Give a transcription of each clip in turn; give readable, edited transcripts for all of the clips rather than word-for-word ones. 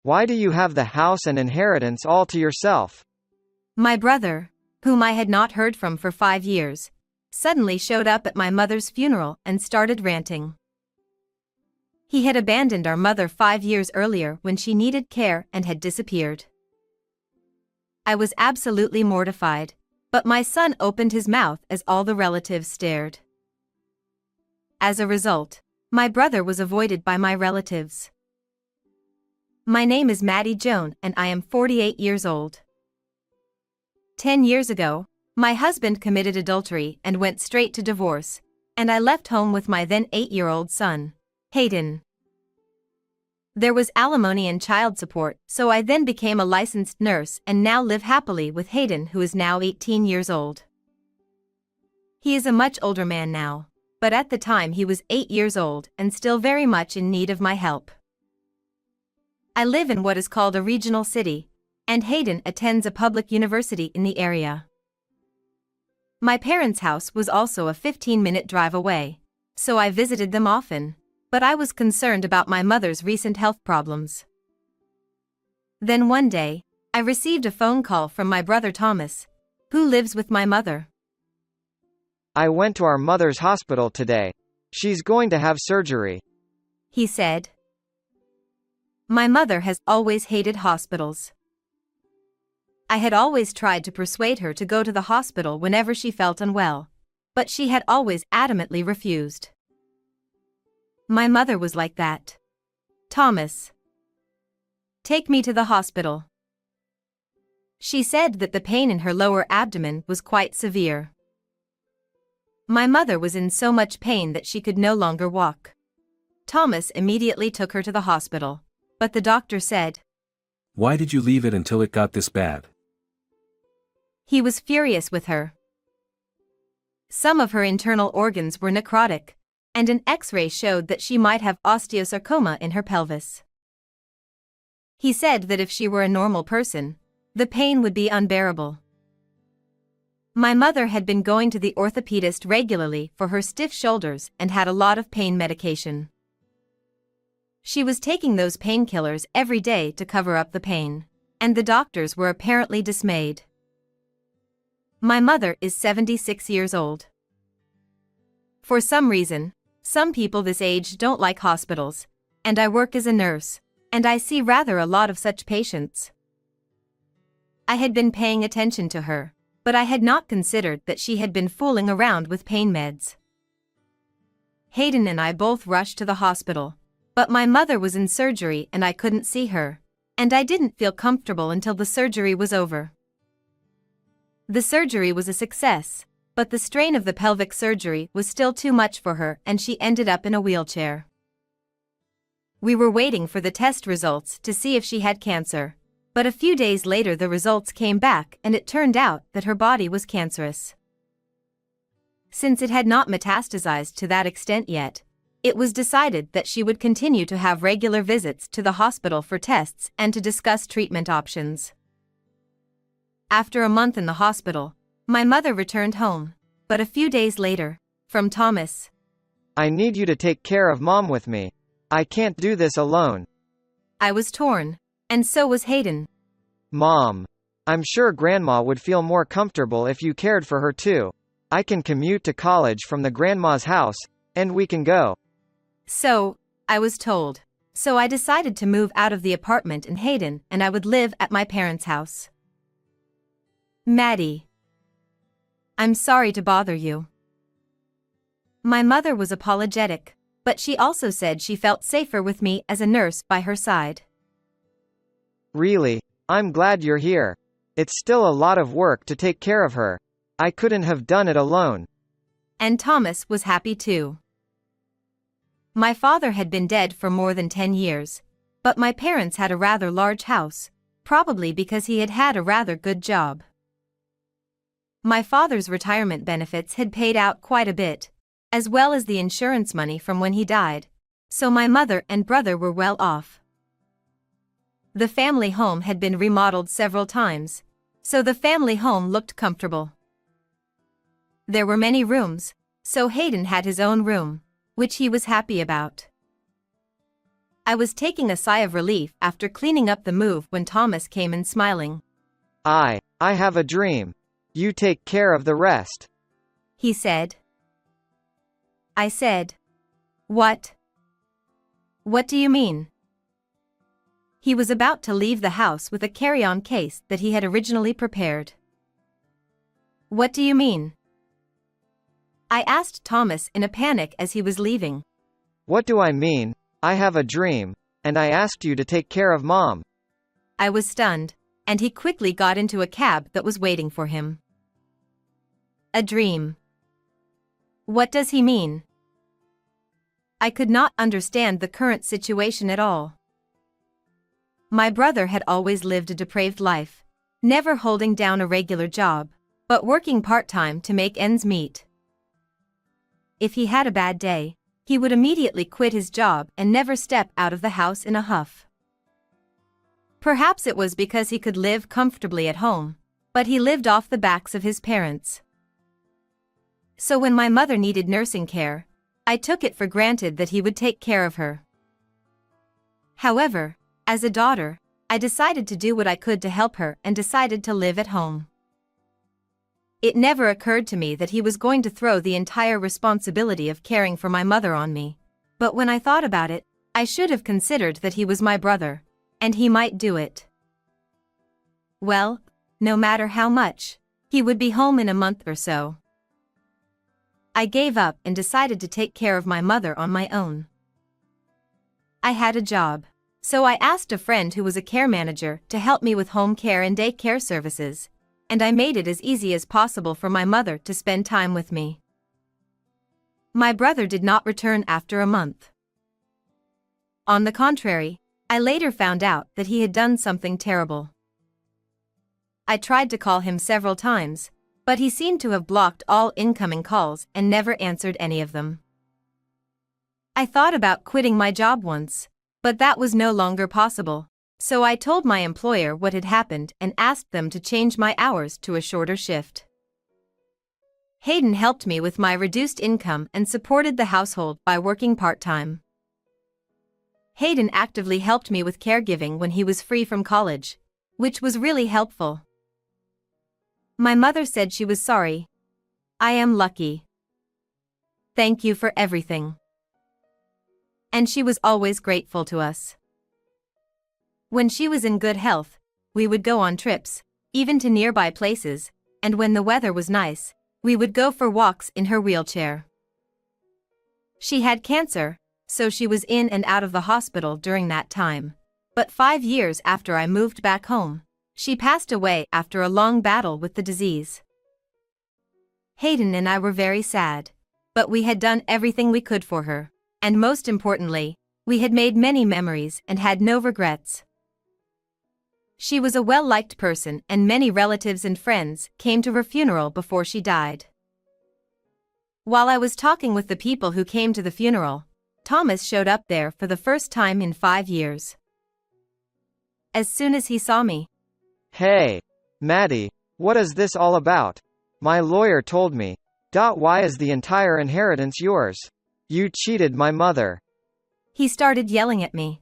Why do you have the house and inheritance all to yourself? My brother, whom I had not heard from for 5 years, suddenly showed up at my mother's funeral and started ranting. He had abandoned our mother 5 years earlier when she needed care and had disappeared. I was absolutely mortified, but my son opened his mouth as all the relatives stared. As a result, my brother was avoided by my relatives. My name is Maddie Joan and I am 48 years old. 10 years ago, my husband committed adultery and went straight to divorce, and I left home with my then 8-year-old son, Hayden. There was alimony and child support, so I then became a licensed nurse and now live happily with Hayden, who is now 18 years old. He is a much older man now, but at the time he was 8 years old and still very much in need of my help. I live in what is called a regional city, and Hayden attends a public university in the area. My parents' house was also a 15-minute drive away, so I visited them often, but I was concerned about my mother's recent health problems. Then one day, I received a phone call from my brother Thomas, who lives with my mother. I went to our mother's hospital today. She's going to have surgery, he said. My mother has always hated hospitals. I had always tried to persuade her to go to the hospital whenever she felt unwell, but she had always adamantly refused. My mother was like that. Thomas, take me to the hospital. She said that the pain in her lower abdomen was quite severe. My mother was in so much pain that she could no longer walk. Thomas immediately took her to the hospital, but the doctor said, "Why did you leave it until it got this bad?" He was furious with her. Some of her internal organs were necrotic, and an X-ray showed that she might have osteosarcoma in her pelvis. He said that if she were a normal person, the pain would be unbearable. My mother had been going to the orthopedist regularly for her stiff shoulders and had a lot of pain medication. She was taking those painkillers every day to cover up the pain, and the doctors were apparently dismayed. My mother is 76 years old. For some reason, some people this age don't like hospitals, and I work as a nurse, and I see rather a lot of such patients. I had been paying attention to her, but I had not considered that she had been fooling around with pain meds. Hayden and I both rushed to the hospital, but my mother was in surgery and I couldn't see her, and I didn't feel comfortable until the surgery was over. The surgery was a success, but the strain of the pelvic surgery was still too much for her and she ended up in a wheelchair. We were waiting for the test results to see if she had cancer, but a few days later the results came back and it turned out that her body was cancerous. Since it had not metastasized to that extent yet, it was decided that she would continue to have regular visits to the hospital for tests and to discuss treatment options. After a month in the hospital, my mother returned home, but a few days later, from Thomas, I need you to take care of Mom with me. I can't do this alone. I was torn, and so was Hayden. Mom, I'm sure Grandma would feel more comfortable if you cared for her too. I can commute to college from the grandma's house, and we can go. So, I was told. So I decided to move out of the apartment in Hayden and I would live at my parents' house. Maddie, I'm sorry to bother you. My mother was apologetic, but she also said she felt safer with me as a nurse by her side. Really? I'm glad you're here. It's still a lot of work to take care of her. I couldn't have done it alone. And Thomas was happy too. My father had been dead for more than 10 years, but my parents had a rather large house, probably because he had had a rather good job. My father's retirement benefits had paid out quite a bit, as well as the insurance money from when he died, so my mother and brother were well off. The family home had been remodeled several times, so the family home looked comfortable. There were many rooms, so Hayden had his own room, which he was happy about. I was taking a sigh of relief after cleaning up the move when Thomas came in smiling. I have a dream. You take care of the rest. He said. I said. What? What do you mean? He was about to leave the house with a carry-on case that he had originally prepared. What do you mean? I asked Thomas in a panic as he was leaving. What do I mean? I have a dream, and I asked you to take care of Mom. I was stunned, and he quickly got into a cab that was waiting for him. A dream. What does he mean? I could not understand the current situation at all. My brother had always lived a depraved life, never holding down a regular job, but working part-time to make ends meet. If he had a bad day, he would immediately quit his job and never step out of the house in a huff. Perhaps it was because he could live comfortably at home, but he lived off the backs of his parents. So when my mother needed nursing care, I took it for granted that he would take care of her. However, as a daughter, I decided to do what I could to help her and decided to live at home. It never occurred to me that he was going to throw the entire responsibility of caring for my mother on me, but when I thought about it, I should have considered that he was my brother, and he might do it. Well, no matter how much, he would be home in a month or so. I gave up and decided to take care of my mother on my own. I had a job, so I asked a friend who was a care manager to help me with home care and day care services, and I made it as easy as possible for my mother to spend time with me. My brother did not return after a month. On the contrary, I later found out that he had done something terrible. I tried to call him several times, but he seemed to have blocked all incoming calls and never answered any of them. I thought about quitting my job once, but that was no longer possible, so I told my employer what had happened and asked them to change my hours to a shorter shift. Hayden helped me with my reduced income and supported the household by working part-time. Hayden actively helped me with caregiving when he was free from college, which was really helpful. My mother said she was sorry. I am lucky. Thank you for everything. And she was always grateful to us. When she was in good health, we would go on trips, even to nearby places, and when the weather was nice, we would go for walks in her wheelchair. She had cancer, so she was in and out of the hospital during that time, but 5 years after I moved back home, she passed away after a long battle with the disease. Hayden and I were very sad, but we had done everything we could for her, and most importantly, we had made many memories and had no regrets. She was a well-liked person and many relatives and friends came to her funeral before she died. While I was talking with the people who came to the funeral, Thomas showed up there for the first time in 5 years. As soon as he saw me, Hey, Maddie, what is this all about? My lawyer told me. Why is the entire inheritance yours? You cheated my mother. He started yelling at me.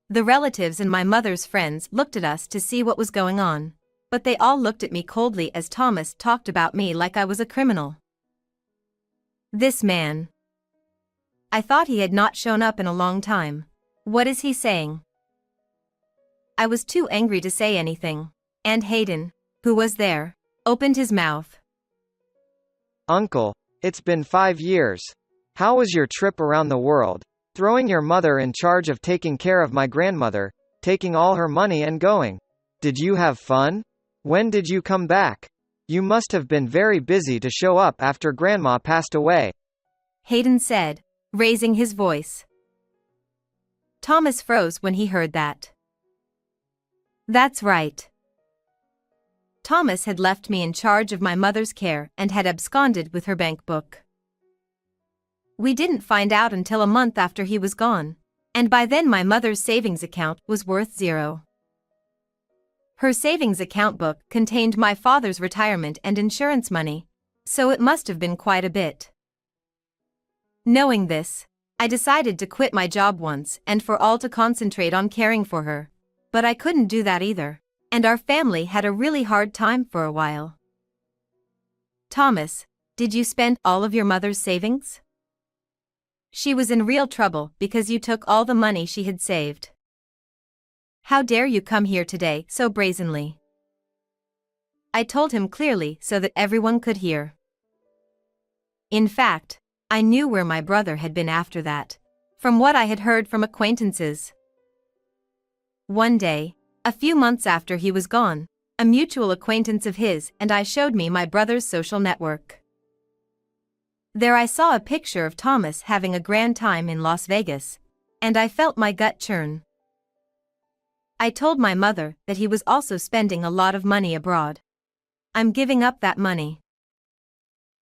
The relatives and my mother's friends looked at us to see what was going on, but they all looked at me coldly as Thomas talked about me like I was a criminal. This man. I thought he had not shown up in a long time. What is he saying? I was too angry to say anything, and Hayden, who was there, opened his mouth. Uncle, it's been 5 years. How was your trip around the world? Throwing your mother in charge of taking care of my grandmother, taking all her money and going. Did you have fun? When did you come back? You must have been very busy to show up after Grandma passed away. Hayden said, raising his voice. Thomas froze when he heard that. That's right. Thomas had left me in charge of my mother's care and had absconded with her bank book. We didn't find out until a month after he was gone, and by then my mother's savings account was worth 0. Her savings account book contained my father's retirement and insurance money, so it must have been quite a bit. Knowing this, I decided to quit my job once and for all to concentrate on caring for her. But I couldn't do that either, and our family had a really hard time for a while. Thomas, did you spend all of your mother's savings? She was in real trouble because you took all the money she had saved. How dare you come here today so brazenly? I told him clearly so that everyone could hear. In fact, I knew where my brother had been after that, from what I had heard from acquaintances. One day, a few months after he was gone, a mutual acquaintance of his and I showed me my brother's social network. There I saw a picture of Thomas having a grand time in Las Vegas, and I felt my gut churn. I told my mother that he was also spending a lot of money abroad. I'm giving up that money.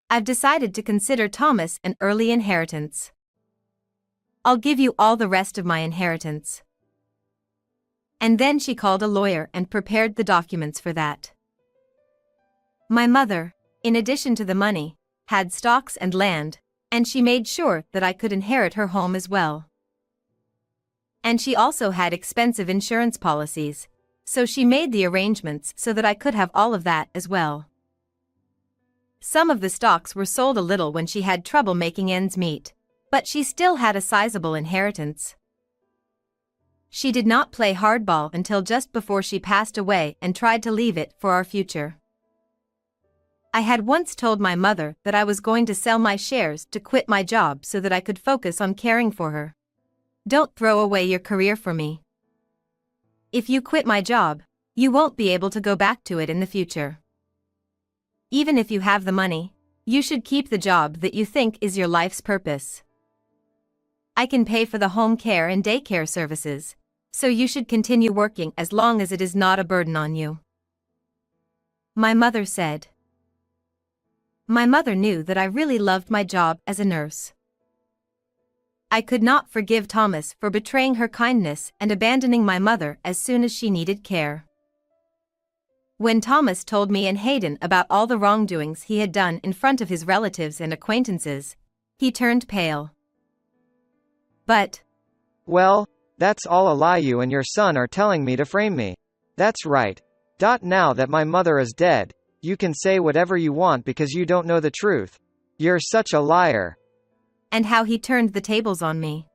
I've decided to consider Thomas an early inheritance. I'll give you all the rest of my inheritance. And then she called a lawyer and prepared the documents for that. My mother, in addition to the money, had stocks and land, and she made sure that I could inherit her home as well. And she also had expensive insurance policies, so she made the arrangements so that I could have all of that as well. Some of the stocks were sold a little when she had trouble making ends meet, but she still had a sizable inheritance. She did not play hardball until just before she passed away and tried to leave it for our future. I had once told my mother that I was going to sell my shares to quit my job so that I could focus on caring for her. Don't throw away your career for me. If you quit my job, you won't be able to go back to it in the future. Even if you have the money, you should keep the job that you think is your life's purpose. I can pay for the home care and daycare services, so you should continue working as long as it is not a burden on you. My mother said. My mother knew that I really loved my job as a nurse. I could not forgive Thomas for betraying her kindness and abandoning my mother as soon as she needed care. When Thomas told me and Hayden about all the wrongdoings he had done in front of his relatives and acquaintances, he turned pale. But, well, that's all a lie you and your son are telling me to frame me. That's right. Now that my mother is dead, you can say whatever you want because you don't know the truth. You're such a liar. And how he turned the tables on me.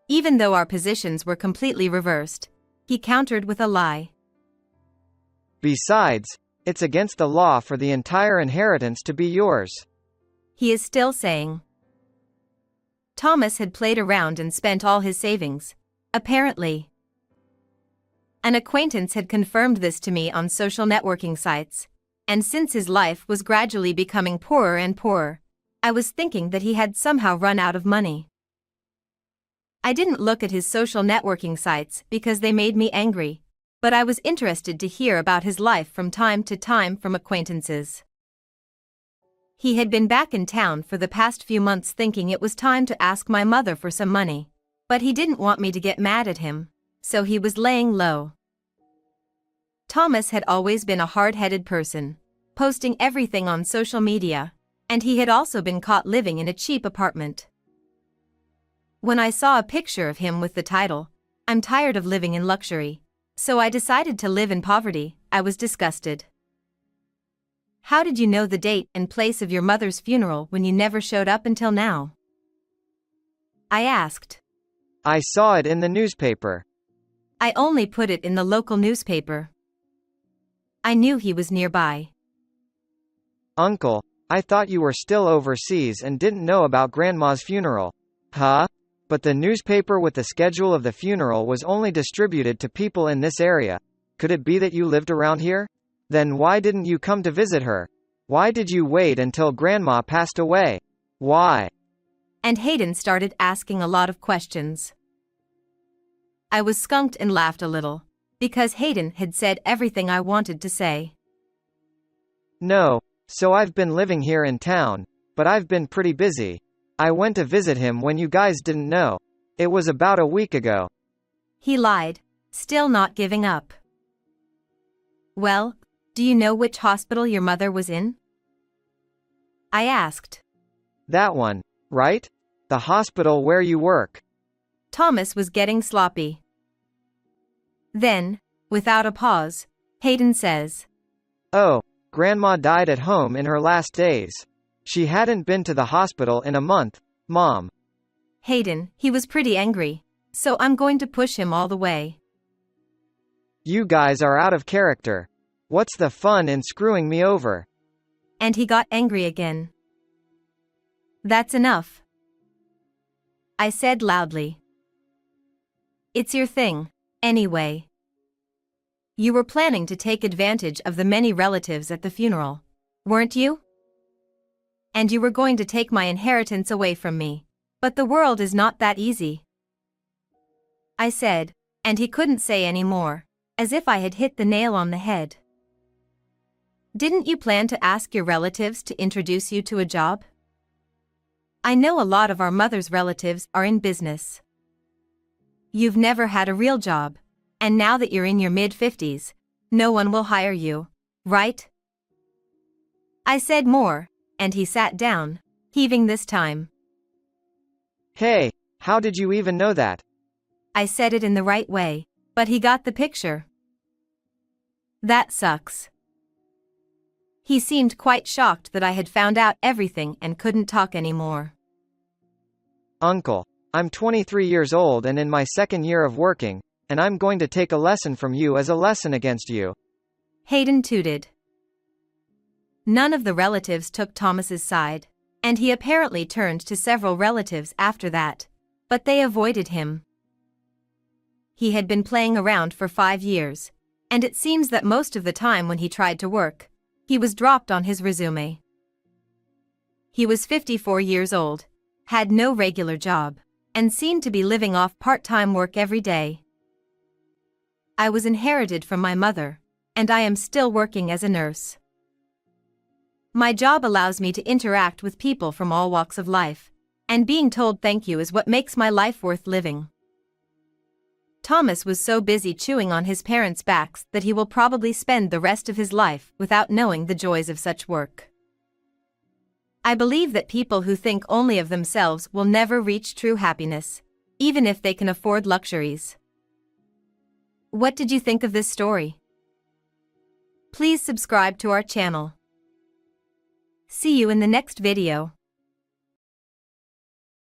Even though our positions were completely reversed, he countered with a lie. Besides, it's against the law for the entire inheritance to be yours. He is still saying. Thomas had played around and spent all his savings, apparently. An acquaintance had confirmed this to me on social networking sites, and since his life was gradually becoming poorer and poorer, I was thinking that he had somehow run out of money. I didn't look at his social networking sites because they made me angry, but I was interested to hear about his life from time to time from acquaintances. He had been back in town for the past few months thinking it was time to ask my mother for some money, but he didn't want me to get mad at him, so he was laying low. Thomas had always been a hard-headed person, posting everything on social media, and he had also been caught living in a cheap apartment. When I saw a picture of him with the title, "I'm tired of living in luxury, so I decided to live in poverty," I was disgusted. How did you know the date and place of your mother's funeral when you never showed up until now? I asked. I saw it in the newspaper. I only put it in the local newspaper. I knew he was nearby. Uncle, I thought you were still overseas and didn't know about Grandma's funeral. Huh? But the newspaper with the schedule of the funeral was only distributed to people in this area. Could it be that you lived around here? Then why didn't you come to visit her? Why did you wait until Grandma passed away? Why? And Hayden started asking a lot of questions. I was skunked and laughed a little, because Hayden had said everything I wanted to say. No, so I've been living here in town, but I've been pretty busy. I went to visit him when you guys didn't know. It was about a week ago. He lied, still not giving up. Well, do you know which hospital your mother was in? I asked. That one, right? The hospital where you work. Thomas was getting sloppy. Then, without a pause, Hayden says, Oh, Grandma died at home in her last days. She hadn't been to the hospital in a month, Mom. Hayden, he was pretty angry, so I'm going to push him all the way. You guys are out of character. What's the fun in screwing me over? And he got angry again. That's enough, I said loudly. It's your thing, anyway. You were planning to take advantage of the many relatives at the funeral, weren't you? And you were going to take my inheritance away from me. But the world is not that easy, I said, and he couldn't say any more, as if I had hit the nail on the head. Didn't you plan to ask your relatives to introduce you to a job? I know a lot of our mother's relatives are in business. You've never had a real job, and now that you're in your mid-50s, no one will hire you, right? I said more, and he sat down, heaving this time. Hey, how did you even know that? I said it in the right way, but he got the picture. That sucks. He seemed quite shocked that I had found out everything and couldn't talk anymore. Uncle, I'm 23 years old and in my second year of working, and I'm going to take a lesson from you as a lesson against you. Hayden tooted. None of the relatives took Thomas's side, and he apparently turned to several relatives after that, but they avoided him. He had been playing around for 5 years, and it seems that most of the time when he tried to work, he was dropped on his resume. He was 54 years old, had no regular job, and seemed to be living off part-time work every day. I was inherited from my mother, and I am still working as a nurse. My job allows me to interact with people from all walks of life, and being told thank you is what makes my life worth living. Thomas was so busy chewing on his parents' backs that he will probably spend the rest of his life without knowing the joys of such work. I believe that people who think only of themselves will never reach true happiness, even if they can afford luxuries. What did you think of this story? Please subscribe to our channel. See you in the next video.